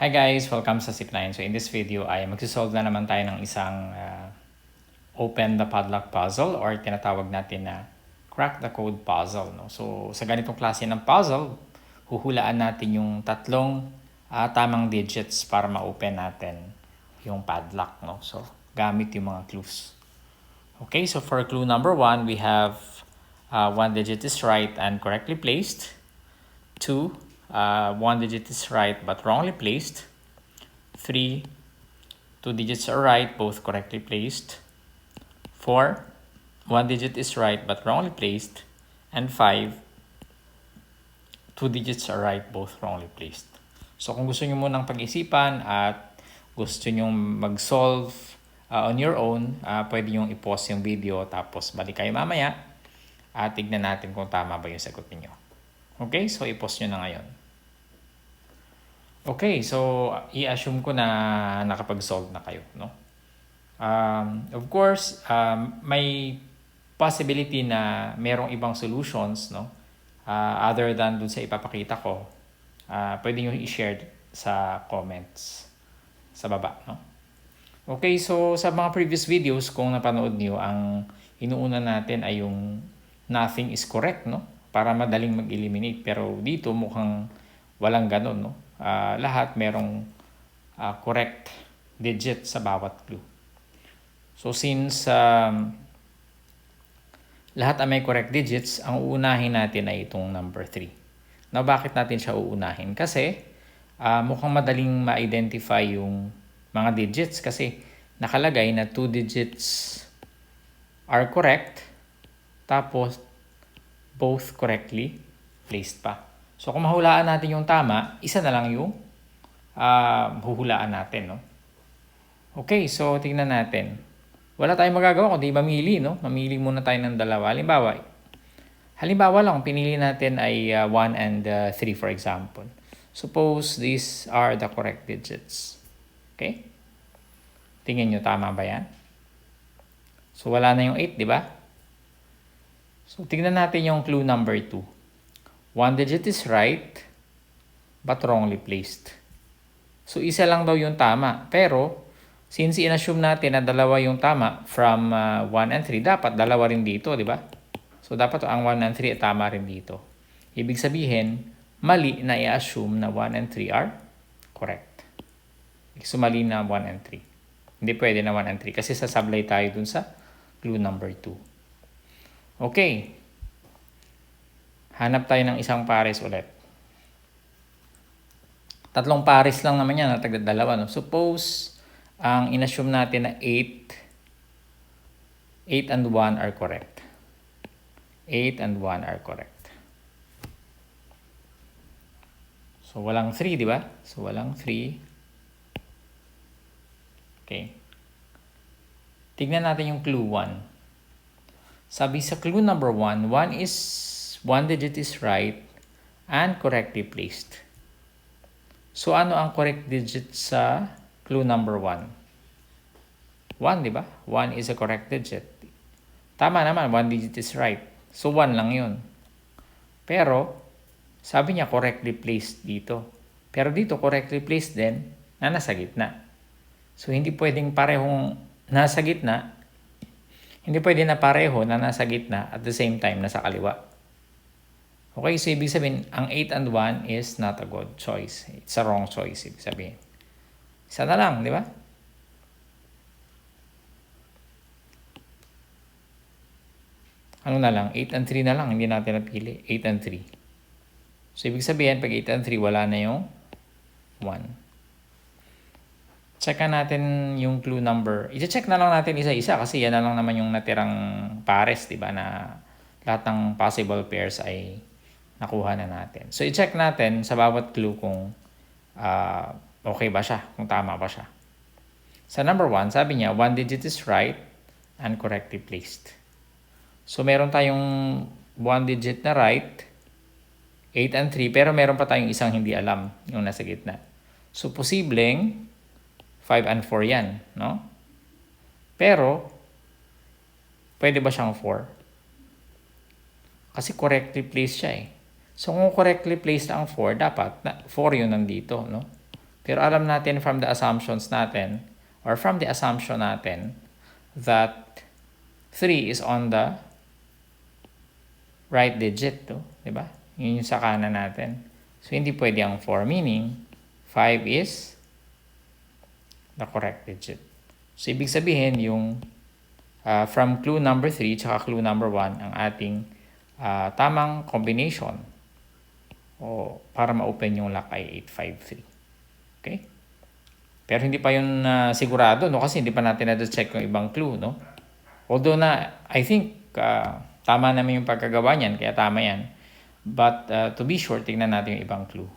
Hi guys! Welcome sa Zip9. So in this video ay magsisolve na naman tayo ng isang open the padlock puzzle or tinatawag natin na crack the code puzzle. No? So sa ganitong klase ng puzzle, huhulaan natin yung tatlong tamang digits para ma-open natin yung padlock. No? So gamit yung mga clues. Okay, so for clue number 1, we have one digit is right and correctly placed. 2, one digit is right but wrongly placed. 3, two digits are right, both correctly placed. 4, one digit is right but wrongly placed. And 5, two digits are right, both wrongly placed. So kung gusto nyo munang pag-isipan at gusto nyo mag-solve on your own, pwede nyo i-pause yung video tapos balik kayo mamaya at tignan natin kung tama ba yung sagot niyo. Okay, so i-pause nyo na ngayon. Okay, so i-assume ko na nakapag-solve na kayo, no? Of course, may possibility na merong ibang solutions, no? Other than dun sa ipapakita ko. Pwede nyo i-share sa comments sa baba, no? Okay, so sa mga previous videos, kung napanood nyo, ang inuuna natin ay yung nothing is correct, no? Para madaling mag-eliminate. Pero dito mukhang walang ganun, no? Lahat merong correct digit sa bawat clue. So since lahat ay may correct digits, ang uunahin natin ay itong number 3. Now, bakit natin siya uunahin? Kasi mukhang madaling ma-identify yung mga digits kasi nakalagay na 2 digits are correct tapos both correctly placed pa. So kung mahulaan natin yung tama, isa na lang yung huhulaan natin, no? Okay, so tingnan natin. Wala tayong magagawa kundi mamili, no? Mamili muna tayo ng dalawa. Halimbawa lang, pinili natin ay 1 and 3 for example. Suppose these are the correct digits. Okay? Tingnan nyo, tama ba yan? So wala na yung 8, di ba? So tingnan natin yung clue number 2. One digit is right, but wrongly placed. So, isa lang daw yung tama. Pero, since in-assume natin na dalawa yung tama from 1 and 3, dapat dalawa rin dito, di ba? So, dapat ang 1 and 3 ay tama rin dito. Ibig sabihin, mali na i-assume na 1 and 3 are correct. So, mali na 1 and 3. Hindi pwede na 1 and 3 kasi sasablay tayo dun sa clue number 2. Okay. Hanap tayo ng isang pares ulit. Tatlong pares lang naman yan, tagdadalawa. No? Suppose, ang inassume natin na 8 and 1 are correct. 8 and 1 are correct. So, walang 3, di ba? So, walang 3. Okay. Tignan natin yung clue 1. Sabi sa clue number 1, one digit is right and correctly placed. So, ano ang correct digit sa clue number 1? 1, di ba? 1 is a correct digit. Tama naman, 1 digit is right. So, 1 lang yun. Pero, sabi niya correctly placed dito. Pero dito, correctly placed din na nasa gitna. So, hindi pwedeng parehong nasa gitna. Hindi pwede na pareho na nasa gitna at the same time nasa kaliwa. Okay, so ibig sabihin, ang 8 and 1 is not a good choice. It's a wrong choice, ibig sabihin. Isa na lang, di ba? Ano na lang? 8 and 3 na lang, hindi natin napili. 8 and 3. So, ibig sabihin, pag 8 and 3, wala na yung 1. Checkan natin yung clue number. I-check na lang natin isa-isa kasi yan na lang naman yung natirang pares, di ba? Na lahat ng possible pairs ay nakuha na natin. So, i-check natin sa bawat clue kung okay ba siya, kung tama ba siya. Sa number 1, sabi niya, one digit is right and correctly placed. So, meron tayong one digit na right, 8 and 3, pero meron pa tayong isang hindi alam, yung nasa gitna. So, posibleng 5 and 4 yan, no? Pero, pwede ba siyang 4? Kasi correctly placed siya eh. So, kung correctly placed ang 4, dapat 4 yun nandito, no? Pero alam natin from the assumptions natin, or from the assumption natin, that 3 is on the right digit, di ba? Yun yung sa kanan natin. So, hindi pwede ang 4, meaning 5 is the correct digit. So, ibig sabihin yung from clue number 3 tsaka clue number 1 ang ating tamang combination o para ma-open yung lock ay 853. Okay? Pero hindi pa yun sigurado, no? Kasi hindi pa natin na-check yung ibang clue, no? Although na, I think, tama naman yung pagkagawa niyan, kaya tama yan. But to be sure, tingnan natin yung ibang clue.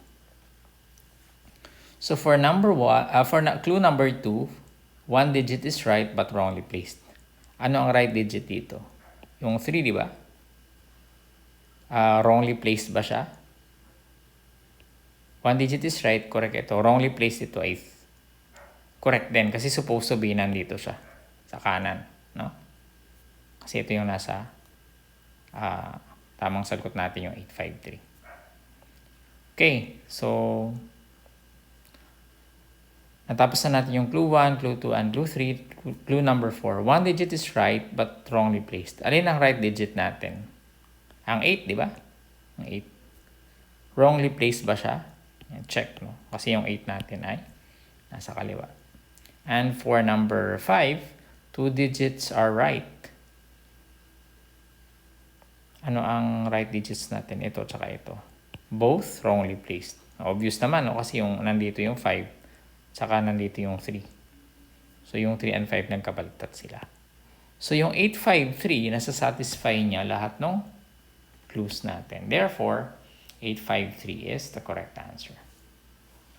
So for clue number 2, 1 digit is right but wrongly placed. Ano ang right digit dito? Yung 3, di ba? Wrongly placed ba siya? 1 digit is right, correct ito. Wrongly placed ito ay correct din kasi supposed to be nandito siya sa kanan, no? Kasi ito yung nasa tamang sagot natin yung 853. Okay, so natapos na natin yung clue 1, clue 2, and clue 3. Clue number 4. 1 digit is right but wrongly placed. Alin ang right digit natin? Ang 8, di ba? Ang 8. Wrongly placed ba siya? Check, no? Kasi yung 8 natin ay nasa kaliwa. And for number 5, 2 digits are right. Ano ang right digits natin? Ito tsaka ito. Both wrongly placed. Obvious naman, no? Kasi yung nandito yung 5, tsaka nandito yung 3. So yung 3 and 5 nagkabaliktad sila. So yung 853, nasa-satisfy niya lahat ng clues natin. Therefore, 853 is the correct answer.